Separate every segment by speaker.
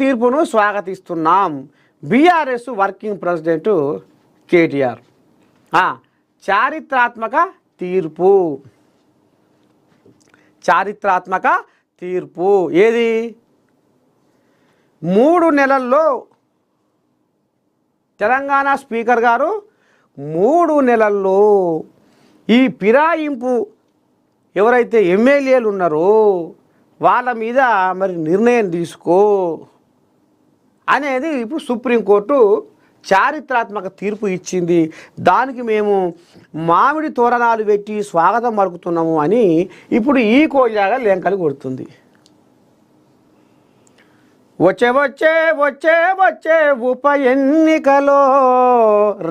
Speaker 1: తీర్పును స్వాగతిస్తున్నాం. BRS working president KTR. చారిత్రాత్మక తీర్పు, చారిత్రాత్మక తీర్పు ఏది? 3 నెలల్లో తెలంగాణ స్పీకర్ గారు 3 నెలల్లో ఈ ఫిరాయింపు ఎవరైతే ఎమ్మెల్యేలు ఉన్నారో వాళ్ళ మీద మరి నిర్ణయం తీసుకో అనేది ఇప్పుడు సుప్రీంకోర్టు చారిత్రాత్మక తీర్పు ఇచ్చింది. దానికి మేము మామిడి తోరణాలు పెట్టి స్వాగతం పలుకుతున్నాము అని ఇప్పుడు ఈ కోయిలాగా లెంకలు కొడుతుంది. వచ్చే వచ్చే వచ్చే వచ్చే ఉప ఎన్నికలో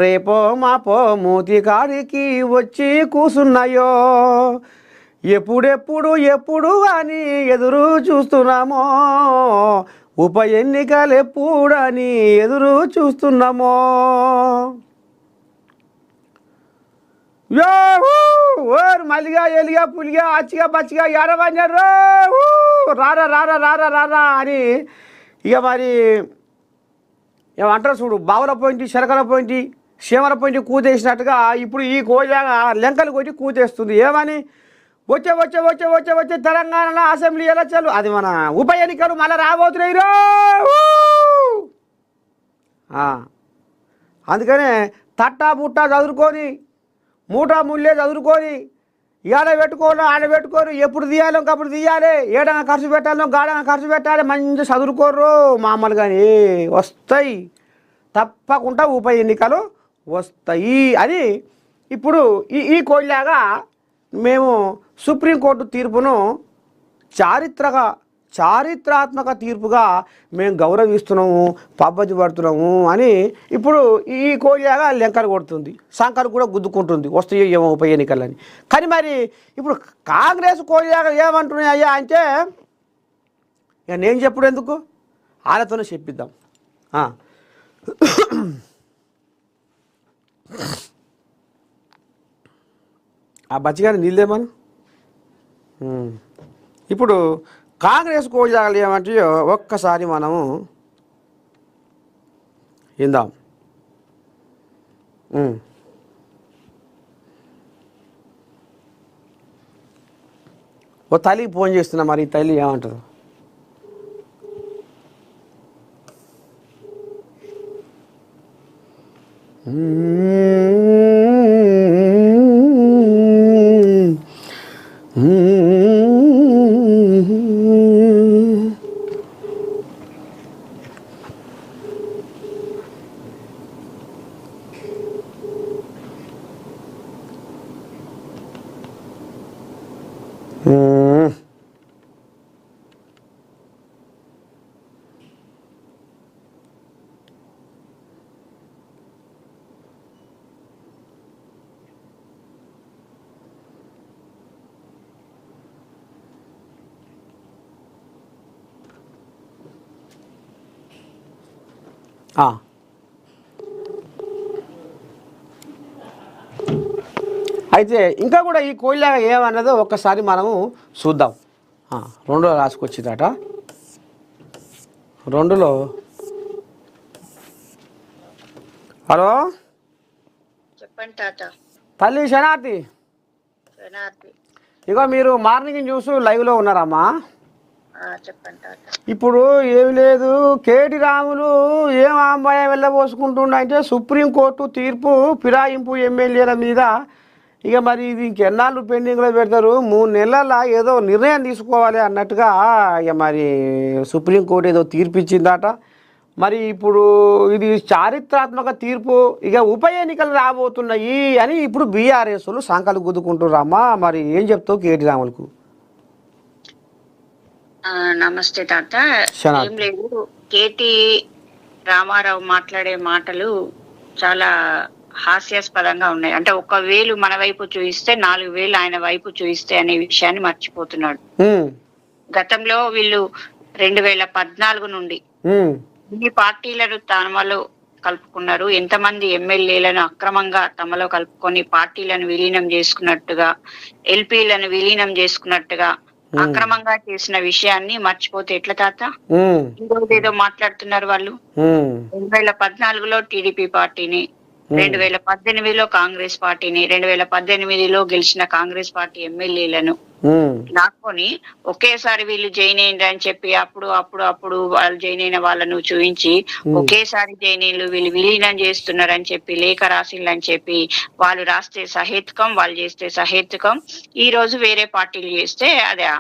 Speaker 1: రేపో మాపో మూతి కాడికి వచ్చి కూసున్నాయో, ఎప్పుడెప్పుడు ఎప్పుడు అని ఎదురు చూస్తున్నామో, ఉప ఎన్నికలు ఎప్పుడని ఎదురు చూస్తున్నామో. ఓరు మల్లిగా ఎలిగా పులిగా అచ్చిగా పచ్చిగా ఎడవన్నారు రారా రారా రారా రారా అని ఇక మరి ఏమంటారు చూడు, బావుల పోయింటి శరకల పోయింటి సీమల పోయింటి కూతేసినట్టుగా ఇప్పుడు ఈ కోయిలాగా లెంకలు కొట్టి కూతేస్తుంది. ఏమని? వచ్చే వచ్చే వచ్చే వచ్చే వచ్చే తెలంగాణలో అసెంబ్లీ ఎలక్షన్లు, అది మన ఉప ఎన్నికలు మళ్ళీ రాబోతున్నాయి. అందుకనే తట్టా బుట్టా చదువుకొని మూటా ముళ్ళే చదువుకొని ఏడ పెట్టుకోను ఆడ పెట్టుకోరు, ఎప్పుడు తీయాలో అప్పుడు తీయాలి, ఏడంగా ఖర్చు పెట్టాలో గాడంగా ఖర్చు పెట్టాలి, మంచి చదువుకోరు మామూలు. కానీ వస్తాయి తప్పకుండా ఉప ఎన్నికలు వస్తాయి అని ఇప్పుడు ఈ కోయిలాగా మేము సుప్రీంకోర్టు తీర్పును చారిత్రాత్మక తీర్పుగా మేము గౌరవిస్తున్నాము, పబ్బతి పడుతున్నాము అని ఇప్పుడు ఈ కోయిలాగా లెంకలు కొడుతుంది, సంకలు కూడా గుద్దుకుంటుంది వస్తాయి ఏమో ఉప ఎన్నికలని. కానీ మరి ఇప్పుడు కాంగ్రెస్ కోయిలాగా ఏమంటున్నాయి అయ్యా అంటే ఇక నేను చెప్పుడు ఎందుకు, వాళ్ళతోనే చెప్పిద్దాం. ఆ బచ్చిగాని నీళ్ళేమను ఇప్పుడు కాంగ్రెస్ కోయిలాగలు ఏమంటే ఒక్కసారి మనము ఇందాం. ఓ తల్లికి ఫోన్ చేస్తున్నా, మరి తల్లి ఏమంటారు? అయితే ఇంకా కూడా ఈ కోయిలాగా ఏమన్నదో ఒక్కసారి మనము చూద్దాం. 2లో రాసుకొచ్చిందట. 2లో హలో
Speaker 2: చెప్పండి తాత.
Speaker 1: తల్లి శనార్థి, ఇగో మీరు మార్నింగ్ న్యూస్ లైవ్లో ఉన్నారమ్మా.
Speaker 2: చెప్పండి తాత.
Speaker 1: ఇప్పుడు ఏమి లేదు, కేటీ రాములు ఏం అమ్మాయి వెళ్ళబోసుకుంటుండంటే సుప్రీంకోర్టు తీర్పు ఫిరాయింపు ఎమ్మెల్యేల మీద ఇక మరి ఇది ఇంకెన్నాళ్ళు పెండింగ్లో పెడతారు, 3 నెలల ఏదో నిర్ణయం తీసుకోవాలి అన్నట్టుగా ఇక మరి సుప్రీంకోర్టు ఏదో తీర్పు ఇచ్చిందట. మరి ఇప్పుడు ఇది చారిత్రాత్మక తీర్పు, ఇక ఉప ఎన్నికలు రాబోతున్నాయి అని ఇప్పుడు బీఆర్ఎస్లు సంకలు గుద్దుకుంటున్నారమ్మా. మరి ఏం చెప్తావు కేటీ రాములకు?
Speaker 2: నమస్తే తాత. ఏం లేదు, కేటీ రామారావు మాట్లాడే మాటలు చాలా హాస్యాస్పదంగా ఉన్నాయి. అంటే 1,000 మన వైపు చూయిస్తే 4,000 ఆయన వైపు చూయిస్తే అనే విషయాన్ని మర్చిపోతున్నాడు. గతంలో వీళ్ళు 2014 నుండి ఇన్ని పార్టీలను తమలో కలుపుకున్నారు. ఎంతమంది ఎమ్మెల్యేలను అక్రమంగా తమలో కలుపుకొని పార్టీలను విలీనం చేసుకున్నట్టుగా, ఎల్పీలను విలీనం చేసుకున్నట్టుగా అక్రమంగా చేసిన విషయాన్ని మర్చిపోతే ఎట్లా తాత? ఈ రోజు ఏదో మాట్లాడుతున్నారు వాళ్ళు. 2014లో టీడీపీ పార్టీని, 2018లో కాంగ్రెస్ పార్టీని, 2018లో గెలిచిన కాంగ్రెస్ పార్టీ ఎమ్మెల్యేలను లాక్కొని ఒకేసారి వీళ్ళు జైన్ అయ్యిండ్రు అని చెప్పి అప్పుడు వాళ్ళు జైన్ అయిన వాళ్ళను చూపించి ఒకేసారి జైన్ అయ్యిండ్రు వీళ్ళు విలీనం చేస్తున్నారని చెప్పి లేఖ రాసిండ్రని చెప్పి వాళ్ళు రాస్తే సహేతుకం, వాళ్ళు చేస్తే సహేతుకం. ఈ రోజు వేరే పార్టీలు చేస్తే అదే.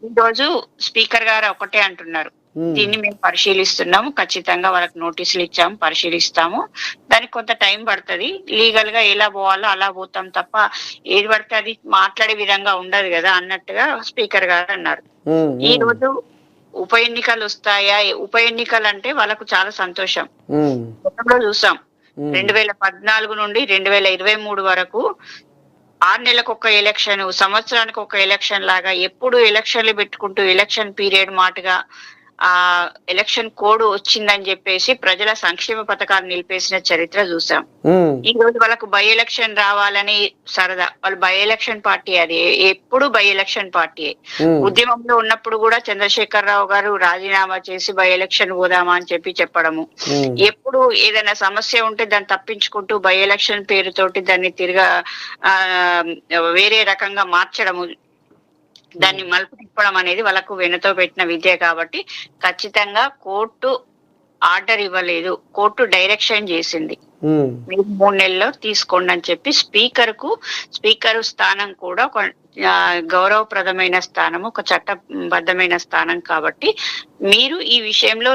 Speaker 2: ఈ రోజు స్పీకర్ గారు ఒకటే అంటున్నారు, దీన్ని మేము పరిశీలిస్తున్నాము, ఖచ్చితంగా వాళ్ళకి నోటీసులు ఇచ్చాము, పరిశీలిస్తాము, దానికి కొంత టైం పడుతుంది, లీగల్ గా ఎలా పోవాలో అలా పోతాం తప్ప ఏది పడితే అది మాట్లాడే విధంగా ఉండదు కదా అన్నట్టుగా స్పీకర్ గారు అన్నారు. ఈ రోజు ఉప ఎన్నికలు వస్తాయా? ఉప ఎన్నికలు అంటే వాళ్ళకు చాలా సంతోషం. గతంలో చూసాం 2014 నుండి 2023 వరకు 6 నెలలకు ఒక ఎలక్షన్, సంవత్సరానికి ఒక ఎలక్షన్ లాగా ఎప్పుడు ఎలక్షన్లు పెట్టుకుంటూ ఎలక్షన్ పీరియడ్ మాటగా ఆ ఎలక్షన్ కోడ్ వచ్చిందని చెప్పేసి ప్రజల సంక్షేమ పథకాలు నిలిపేసిన చరిత్ర చూసాం. ఈ రోజు వాళ్ళకు బై ఎలక్షన్ రావాలని సరదా, వాళ్ళు బై ఎలక్షన్ పార్టీ, అది ఎప్పుడు బై ఎలక్షన్ పార్టీ. ఉద్యమంలో ఉన్నప్పుడు కూడా చంద్రశేఖర్ రావు గారు రాజీనామా చేసి బై ఎలక్షన్ పోదామా అని చెప్పడము, ఎప్పుడు ఏదైనా సమస్య ఉంటే దాన్ని తప్పించుకుంటూ బై ఎలక్షన్ పేరుతోటి దాన్ని వేరే రకంగా మార్చడము, దాన్ని మలుపు తిప్పడం అనేది వాళ్ళకు వెనుతో పెట్టిన విద్య. కాబట్టి ఖచ్చితంగా కోర్టు ఆర్డర్ ఇవ్వలేదు, కోర్టు డైరెక్షన్ చేసింది, మీరు 3 నెలల్లో తీసుకోండి అని చెప్పి స్పీకర్ స్థానం కూడా ఒక గౌరవప్రదమైన స్థానము, ఒక చట్టబద్ధమైన స్థానం. కాబట్టి మీరు ఈ విషయంలో